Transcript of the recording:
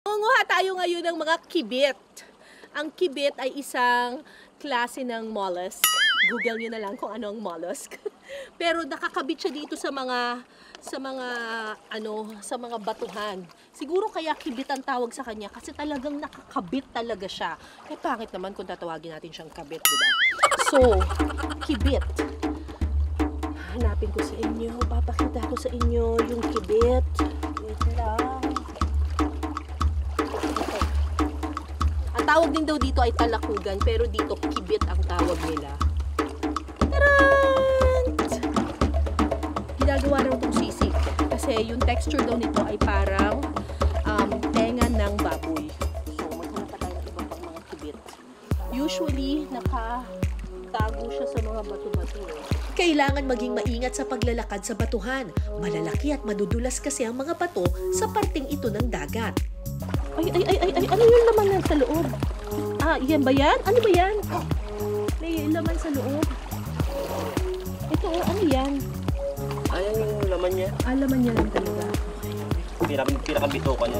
Mangunguha tayo ngayon ng mga kibit. Ang kibit ay isang klase ng mollusk. Google nyo na lang kung ano ang mollusk. Pero nakakabit siya dito sa mga batuhan. Siguro kaya kibit ang tawag sa kanya kasi talagang nakakabit talaga siya. Eh pangit naman kung tatawagin natin siyang kabit, di ba? So, kibit. Hanapin ko sa inyo, papakita ko sa inyo yung kibit. Wait lang. Okay. Ang tawag din daw dito ay talakugan, pero dito kibit ang tawag nila. Taran! Ginagawa ng itong sisig kasi yung texture daw nito ay parang tenga ng baboy. So, maghanap pa tayo ng iba pang mga kibit. Usually, nakatago siya sa mga bato-bato. Kailangan maging maingat sa paglalakad sa batuhan. Malalaki at madudulas kasi ang mga bato sa parting ito ng dagat. Ay, ano yung laman na sa loob? Ah, yan ba yan? Ano ba yan? May laman sa loob. Ito, ano yan? Ayan yung laman niya. Ah, laman niya lang talaga. Pinakabito ka niya.